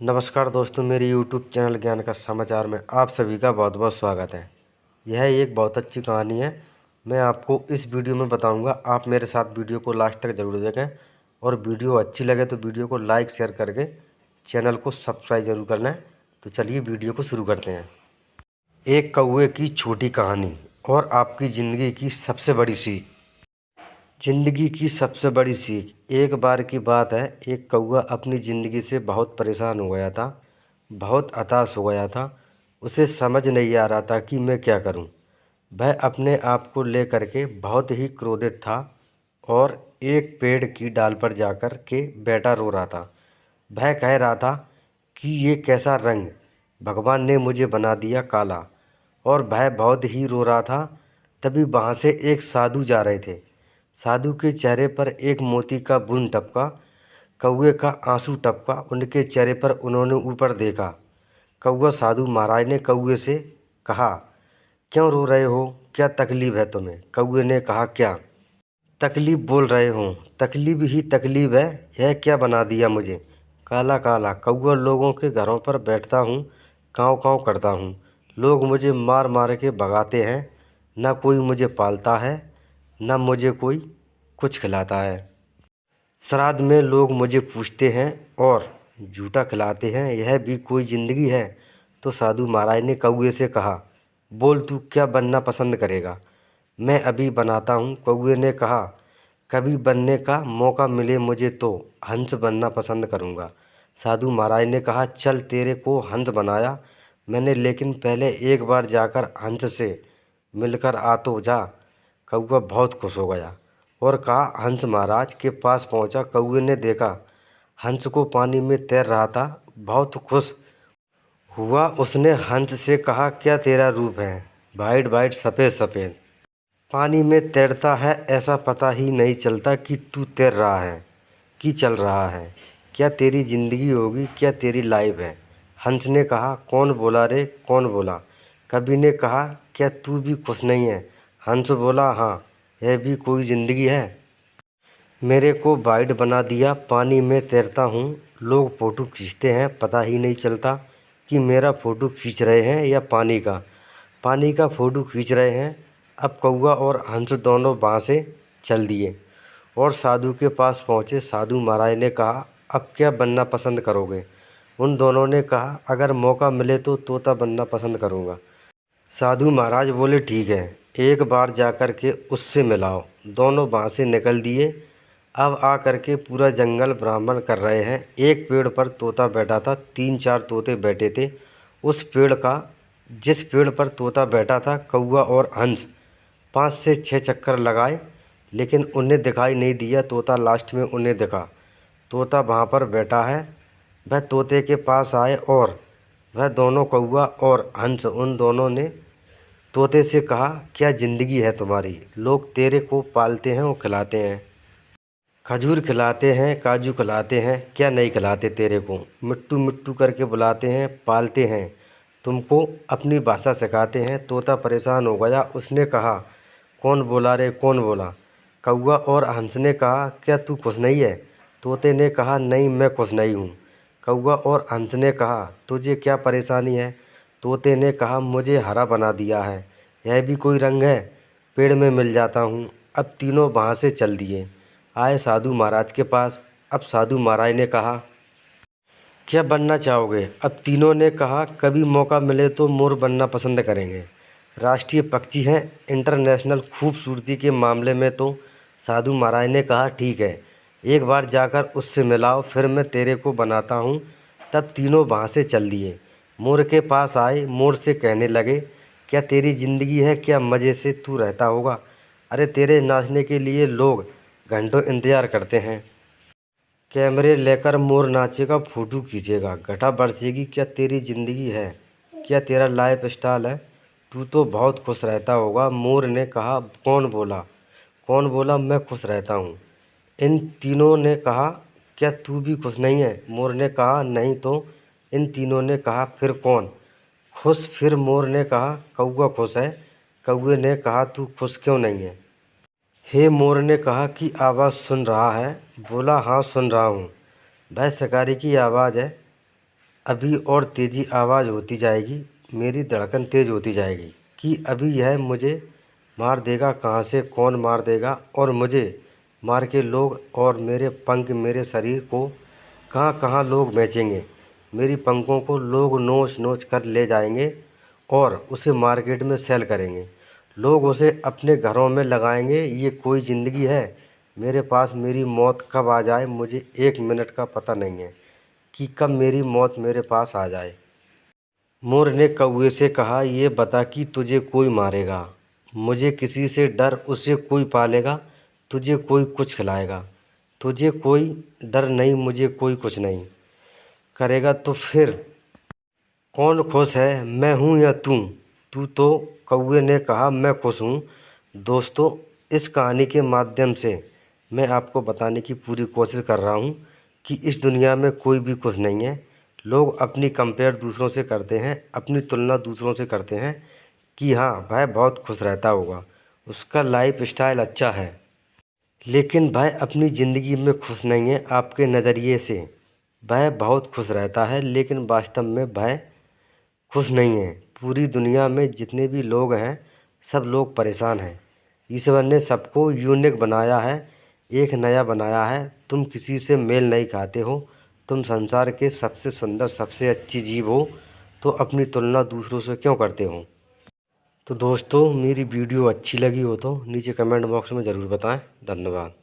नमस्कार दोस्तों, मेरे YouTube चैनल ज्ञान का समाचार में आप सभी का बहुत बहुत स्वागत है। यह एक बहुत अच्छी कहानी है। मैं आपको इस वीडियो में बताऊंगा। आप मेरे साथ वीडियो को लास्ट तक ज़रूर देखें और वीडियो अच्छी लगे तो वीडियो को लाइक शेयर करके चैनल को सब्सक्राइब ज़रूर करना है। तो चलिए वीडियो को शुरू करते हैं। एक कौवे की छोटी कहानी और आपकी ज़िंदगी की सबसे बड़ी सीख। जिंदगी की सबसे बड़ी सीख। एक बार की बात है, एक कौवा अपनी ज़िंदगी से बहुत परेशान हो गया था, बहुत हताश हो गया था। उसे समझ नहीं आ रहा था कि मैं क्या करूं। वह अपने आप को लेकर के बहुत ही क्रोधित था और एक पेड़ की डाल पर जाकर के बैठा रो रहा था। वह कह रहा था कि ये कैसा रंग, भगवान ने मुझे बना दिया काला। और वह बहुत ही रो रहा था। तभी वहाँ से एक साधु जा रहे थे। साधु के चेहरे पर एक मोती का बूंद टपका, कौवे का आंसू टपका उनके चेहरे पर। उन्होंने ऊपर देखा। कौवा साधु महाराज ने कौवे से कहा, क्यों रो रहे हो, क्या तकलीफ़ है तुम्हें? कौवे ने कहा, क्या तकलीफ़ बोल रहे हो, तकलीफ़ ही तकलीफ़ है। यह क्या बना दिया मुझे, काला काला। कौवा लोगों के घरों पर बैठता हूँ, काँव काँव करता हूँ। लोग मुझे मार मार के भगाते हैं। ना कोई मुझे पालता है, ना मुझे कोई कुछ खिलाता है। श्राद्ध में लोग मुझे पूछते हैं और झूठा खिलाते हैं। यह भी कोई ज़िंदगी है? तो साधु महाराज ने कौवे से कहा, बोल तू क्या बनना पसंद करेगा? मैं अभी बनाता हूँ। कौवे ने कहा, कभी बनने का मौका मिले मुझे तो हंस बनना पसंद करूँगा। साधु महाराज ने कहा, चल तेरे को हंस बनाया मैंने, लेकिन पहले एक बार जाकर हंस से मिलकर आ तो जा। कौवा बहुत खुश हो गया और कहा, हंस महाराज के पास पहुंचा। कौवे ने देखा हंस को पानी में तैर रहा था। बहुत खुश हुआ। उसने हंस से कहा, क्या तेरा रूप है, वाइट वाइट सफ़ेद सफ़ेद, पानी में तैरता है, ऐसा पता ही नहीं चलता कि तू तैर रहा है कि चल रहा है। क्या तेरी ज़िंदगी होगी, क्या तेरी लाइफ है? हंस ने कहा, कौन बोला रे, कौन बोला? कवि ने कहा, क्या तू भी खुश नहीं है? हंस बोला, हाँ, यह भी कोई ज़िंदगी है। मेरे को वाइट बना दिया, पानी में तैरता हूँ। लोग फ़ोटो खींचते हैं, पता ही नहीं चलता कि मेरा फ़ोटो खींच रहे हैं या पानी का फ़ोटो खींच रहे हैं। अब कौवा और हंस दोनों वहाँ से चल दिए और साधु के पास पहुँचे। साधु महाराज ने कहा, अब क्या बनना पसंद करोगे? उन दोनों ने कहा, अगर मौका मिले तो तोता बनना पसंद करूँगा। साधु महाराज बोले, ठीक है, एक बार जाकर के उससे मिलाओ। दोनों वहाँ से निकल दिए। अब आ करके पूरा जंगल भ्रमण कर रहे हैं। एक पेड़ पर तोता बैठा था, 3-4 तोते बैठे थे। उस पेड़ का जिस पेड़ पर तोता बैठा था, कौवा और हंस 5 से 6 चक्कर लगाए, लेकिन उन्हें दिखाई नहीं दिया। तोता लास्ट में उन्हें दिखा। तोता वहाँ पर बैठा है। वह तोते के पास आए और वह दोनों, कौवा और हंस, उन दोनों ने तोते से कहा, क्या ज़िंदगी है तुम्हारी? लोग तेरे को पालते हैं और खिलाते हैं, खजूर खिलाते हैं, काजू खिलाते हैं, क्या नहीं खिलाते तेरे को? मिट्टू मिट्टू करके बुलाते हैं, पालते हैं, तुमको अपनी भाषा सिखाते हैं। तोता परेशान हो गया। उसने कहा, कौन बोला रे, कौन बोला? कौवा और हंस ने कहा, क्या तू खुश नहीं है? तोते ने कहा, नहीं, मैं खुश नहीं हूँ। कौवा और हंस ने कहा, तुझे क्या परेशानी है? तोते ने कहा, मुझे हरा बना दिया है, यह भी कोई रंग है? पेड़ में मिल जाता हूँ। अब तीनों वहाँ से चल दिए, आए साधु महाराज के पास। अब साधु महाराज ने कहा, क्या बनना चाहोगे? अब तीनों ने कहा, कभी मौका मिले तो मोर बनना पसंद करेंगे, राष्ट्रीय पक्षी हैं, इंटरनेशनल खूबसूरती के मामले में। तो साधु महाराज ने कहा, ठीक है, एक बार जाकर उससे मिलाओ, फिर मैं तेरे को बनाता हूँ। तब तीनों वहाँ से चल दिए। मोर के पास आए, मोर से कहने लगे, क्या तेरी ज़िंदगी है, क्या मज़े से तू रहता होगा? अरे तेरे नाचने के लिए लोग घंटों इंतज़ार करते हैं। कैमरे लेकर मोर नाचेगा, फ़ोटो खींचेगा, घटा बरसेगी, क्या तेरी ज़िंदगी है, क्या तेरा लाइफ स्टाइल है? तू तो बहुत खुश रहता होगा। मोर ने कहा, कौन बोला, कौन बोला मैं खुश रहता हूँ? इन तीनों ने कहा, क्या तू भी खुश नहीं है? मोर ने कहा, नहीं। तो इन तीनों ने कहा, फिर कौन खुश? फिर मोर ने कहा, कौवा खुश है। कौवे ने कहा, तू खुश क्यों नहीं है? हे मोर ने कहा कि आवाज़ सुन रहा है? बोला, हाँ सुन रहा हूँ। वह शिकारी की आवाज़ है। अभी और तेज़ी आवाज़ होती जाएगी, मेरी धड़कन तेज़ होती जाएगी कि अभी यह मुझे मार देगा, कहाँ से कौन मार देगा और मुझे मार के लोग और मेरे पंख मेरे शरीर को कहाँ कहाँ लोग बेचेंगे। मेरी पंखों को लोग नोच नोच कर ले जाएंगे और उसे मार्केट में सेल करेंगे। लोग उसे अपने घरों में लगाएंगे। ये कोई ज़िंदगी है? मेरे पास मेरी मौत कब आ जाए मुझे 1 मिनट का पता नहीं है कि कब मेरी मौत मेरे पास आ जाए। मोर ने कौवे से कहा, ये बता कि तुझे कोई मारेगा, मुझे किसी से डर, उसे कोई पालेगा, तुझे कोई कुछ खिलाएगा। तुझे कोई डर नहीं, मुझे कोई कुछ नहीं करेगा, तो फिर कौन खुश है, मैं हूँ या तू? तू तो, कौवे ने कहा, मैं खुश हूँ। दोस्तों, इस कहानी के माध्यम से मैं आपको बताने की पूरी कोशिश कर रहा हूँ कि इस दुनिया में कोई भी खुश नहीं है। लोग अपनी कंपेयर दूसरों से करते हैं, अपनी तुलना दूसरों से करते हैं कि हाँ भाई बहुत खुश रहता होगा, उसका लाइफ स्टाइल अच्छा है, लेकिन वह अपनी ज़िंदगी में खुश नहीं है। आपके नज़रिए से वह बहुत खुश रहता है, लेकिन वास्तव में वह खुश नहीं है। पूरी दुनिया में जितने भी लोग हैं, सब लोग परेशान हैं। ईश्वर ने सबको यूनिक बनाया है, एक नया बनाया है। तुम किसी से मेल नहीं खाते हो, तुम संसार के सबसे सुंदर सबसे अच्छी जीव हो, तो अपनी तुलना दूसरों से क्यों करते हो? तो दोस्तों, मेरी वीडियो अच्छी लगी हो तो नीचे कमेंट बॉक्स में ज़रूर बताएं। धन्यवाद।